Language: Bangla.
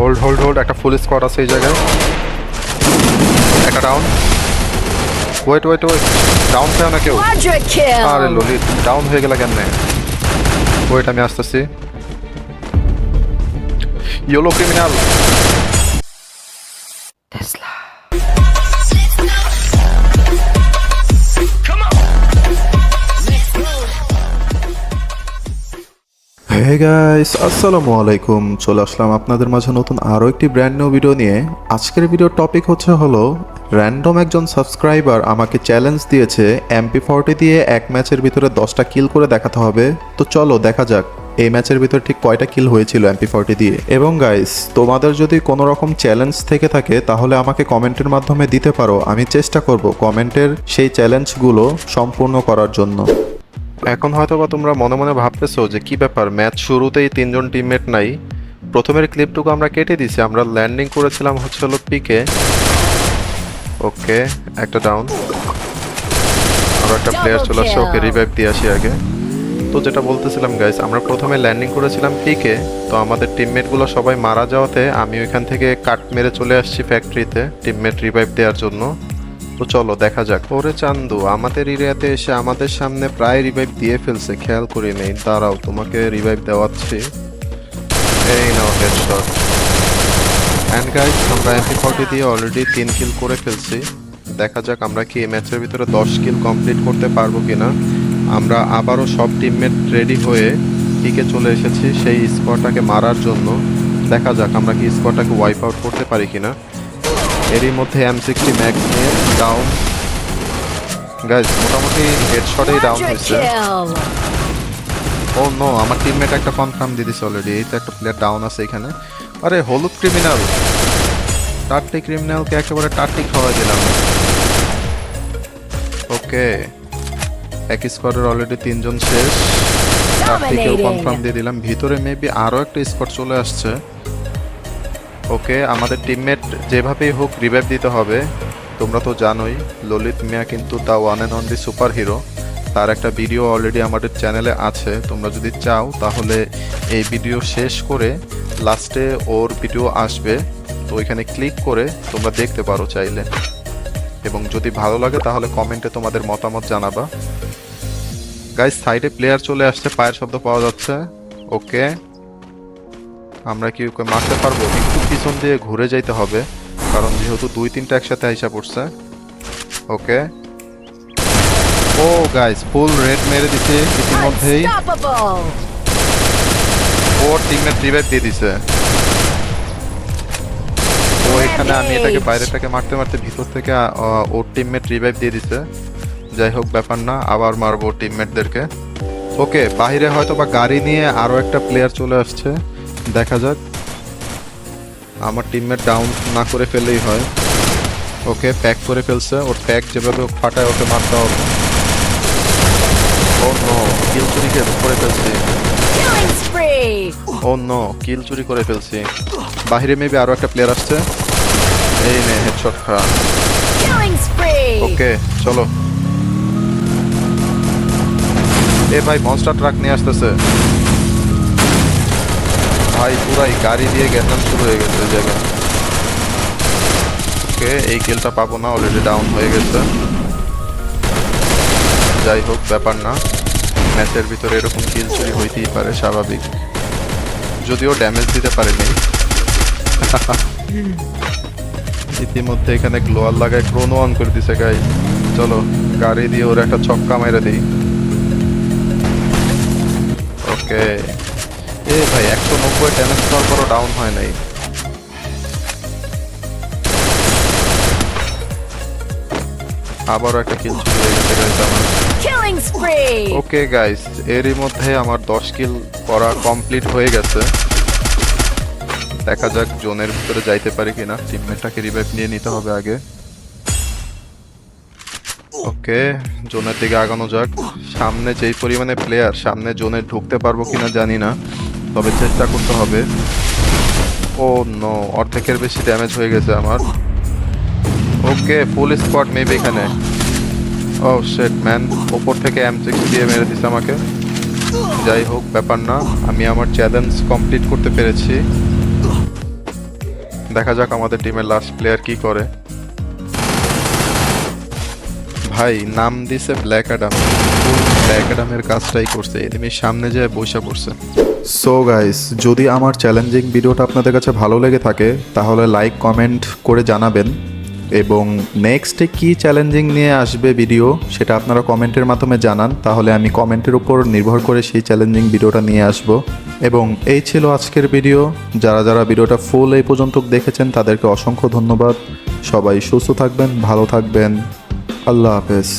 হোল্ড হোল্ড হোল্ড, একটা ফুল স্কোয়াড আছে এই জায়গায়। একটা down. Wait wait wait, down পেও না কেউ। Quadra kill! আরে ললিত, ডাউন হয়ে গেল কেমনে? ওয়েট, আমি আসতেছি। Yellow criminal. Tesla. Hey guys, আসসালামু আলাইকুম। চলে আসলাম আপনাদের মাঝে নতুন আরও একটি ব্র্যান্ড নিউ ভিডিও নিয়ে। আজকের ভিডিওর টপিক হলো র্যান্ডম একজন সাবস্ক্রাইবার আমাকে চ্যালেঞ্জ দিয়েছে MP40 দিয়ে এক ম্যাচের ভিতরে 10টা কিল করে দেখাতে হবে। তো চলো দেখা যাক এই ম্যাচের ভিতরে ঠিক কয়টা কিল হয়েছিল MP40 দিয়ে। এবং গাইস, তোমাদের যদি কোনো রকম চ্যালেঞ্জ থেকে থাকে তাহলে আমাকে কমেন্টের মাধ্যমে দিতে পারো। আমি চেষ্টা করব কমেন্টের সেই চ্যালেঞ্জগুলো সম্পূর্ণ করার জন্য। এখন হয়তো বা তোমরা মনে মনে ভাবতেছো যে কি ব্যাপার, ম্যাচ শুরুতেই তিনজন টিমমেট নাই। প্রথমের ক্লিপটুকু আমরা কেটে দিছি, আমরা ল্যান্ডিং করেছিলাম হলো পিকে। ওকে, একটা ডাউন। আরো একটা প্লেয়ার চলে আসছে, ওকে রিভাইভ দিয়ে আসি আগে। তো যেটা বলতেছিলাম গাইস, আমরা প্রথমে ল্যান্ডিং করেছিলাম পিকে। তো আমাদের টিমমেটগুলো সবাই মারা যাওয়াতে আমি ওইখান থেকে কাট মেরে চলে আসছি ফ্যাক্টরিতে টিমমেট রিভাইভ দেওয়ার জন্য। তো চলো দেখা যাক। ওরে চান্দু, আমাদের এরিয়াতে এসে আমাদের সামনে প্রায় রিভাইভ দিয়ে ফেলছে, খেয়াল করি নেই। দাঁড়াও, তোমাকে রিভাইভ দেওয়াচ্ছি। এই নাও হেডশট। অ্যান্ড গাইস, আমরা MP40 দিয়ে অলরেডি 3 কিল করে ফেলছি। দেখা যাক আমরা কি এই ম্যাচের ভিতরে 10 কিল কমপ্লিট করতে পারবো কিনা। আমরা আবারও সব টিমমেট রেডি হয়ে পিকে চলে এসেছি সেই স্কোয়াডটাকে মারার জন্য। দেখা যাক আমরা কি স্কোয়াডটাকে ওয়াইপ আউট করতে পারি কিনা। এরই মধ্যে M60 ম্যাক্স নিয়ে ডাউন। গাইস, মোটামুটি হেডশটেই ডাউন Quadra হয়েছে। kill! ও নো, আমার টিমমেট একটা কনফার্ম দিয়ে দিছে অলরেডি। এই তো একটা প্লেয়ার ডাউন আছে এখানে। আরে হলুদ ক্রিমিনাল, টাট্টি ক্রিমিনালকে একেবারে টাট্টি খাওয়াই দিলাম। ওকে, এক স্কোয়াডের অলরেডি 3 জন শেষ। টাট্টিকেও কনফার্ম দিয়ে দিলাম। ভিতরে মেবি আরও একটা স্কোয়াড চলে আসছে। ওকে, আমাদের টিমমেট যেভাবেই হোক রিভাইভ দিতে হবে। তোমরা তো জানোই ললিত মিয়া কিন্তু the one and only super hero. তার একটা ভিডিও অলরেডি আমাদের চ্যানেলে আছে। তোমরা যদি চাও তাহলে এই ভিডিও শেষ করে লাস্টে ওর ভিডিও আসবে, তো ওইখানে ক্লিক করে তোমরা দেখতে পারো চাইলে। এবং যদি ভালো লাগে তাহলে কমেন্টে তোমাদের মতামত জানাবা। গাইস, সাইডে প্লেয়ার চলে আসছে, পায়ের শব্দ পাওয়া যাচ্ছে। ওকে, আমরা কি ওকে মারতে পারবো? একটু পিছন দিয়ে ঘুরে যাইতে হবে, কারণ যেহেতু 2-3টা একসাথে আইসা পড়ছে। ওকে, ও গাইস, ফুল রেড মেরে দিছে ইতিমধ্যেই। Unstoppable! ওর টিমমেট রিভাইভ দিয়ে দিছে। ও এখানে, আমি এটাকে বাইরেটাকে মারতে মারতে ভিতর থেকে ওর টিমমেট রিভাইভ দিয়ে দিছে। যাই হোক, ব্যাপার না, আবার মারবো টিমমেটদেরকে। ওকে, বাইরে হয়তো বা গাড়ি নিয়ে আরো একটা প্লেয়ার চলে আসছে। দেখা যাক, আমার টিমমেট ডাউন না করে ফেললেই হয়। ওকে, প্যাক করে ফেলছে। ওর প্যাক যেভাবে ফাটায় ওকে মারতে হবে। ও নো, কিল চুরি করে ফেলছি। Killing spree! ও নো, কিল চুরি করে ফেলছি। বাহিরে মেবি আরো একটা প্লেয়ার আসছে। এই নে হেডশট খা। Killing spree! ওকে, চলো। এ ভাই, মনস্টার ট্রাক নিয়ে আসতেছে ভাই। পুরাই গাড়ি দিয়ে গেতাম শুরু হয়ে গেছে জায়গা। ওকে, এই কিলটা পাবো না, অলরেডি ডাউন হয়ে গেছে। যাই হোক, ব্যাপার না, ম্যাচের ভিতরে এরকম কিল চুরি হইতেই পারে, স্বাভাবিক। যদিও ড্যামেজ দিতে পারেনি। ইতিমধ্যে এখানে গ্লোয়াল লাগায় ক্রোনো অন করে দিছে গাই। চলো, গাড়ি দিয়ে ওর একটা ছক্কা মেরে দিই। ওকে, এ ভাই, 190 ড্যামেজ দেওয়ার পরও ডাউন হয় নাই। আবারও একটা কিল চুরি হয়ে গেছে গাইস আমার। Killing spree! ওকে গাইস, এরই মধ্যে আমার 10 কিল করা কমপ্লিট হয়ে গেছে। দেখা যাক জোনের ভিতরে যাইতে পারি কিনা। টিমমেটটাকে রিভাইভ নিয়ে নিতে হবে আগে। ওকে, জোনের দিকে আগানো যাক। সামনে যেই পরিমাণে প্লেয়ার, সামনে জোনে ঢুকতে পারবো কিনা জানি না, তবে চেষ্টা করতে হবে। ও নো, অর্ধেকের বেশি ড্যামেজ হয়ে গেছে আমার। ওকে, ফুল স্কোয়াড মেবি এখানে। ও শিট ম্যান, ওপর থেকে M60 দিয়ে মেরে দিছে আমাকে। যাই হোক, ব্যাপার না, আমি আমার চ্যালেঞ্জ কমপ্লিট করতে পেরেছি। দেখা যাক আমাদের টিমের লাস্ট প্লেয়ার কি করে। ভাই নাম দিছে ব্ল্যাক অ্যাডাম, ব্ল্যাক অ্যাডামের কাজটাই করছে, এদিকে সামনে যায় বসে পড়ছে। সো গাইস, যদি আমার চ্যালেঞ্জিং ভিডিওটা আপনাদের কাছে ভালো লেগে থাকে তাহলে লাইক কমেন্ট করে জানাবেন, এবং নেক্সটে কি চ্যালেঞ্জিং নিয়ে আসবে ভিডিও সেটা আপনারা কমেন্টের মাধ্যমে জানান, তাহলে আমি কমেন্টের উপর নির্ভর করে সেই চ্যালেঞ্জিং ভিডিওটা নিয়ে আসব। এবং এই ছিল আজকের ভিডিও। যারা যারা ভিডিওটা ফুল এই পর্যন্ত দেখেছেন তাদেরকে অসংখ্য ধন্যবাদ। সবাই সুস্থ থাকবেন, ভালো থাকবেন, আল্লাহ হাফেজ।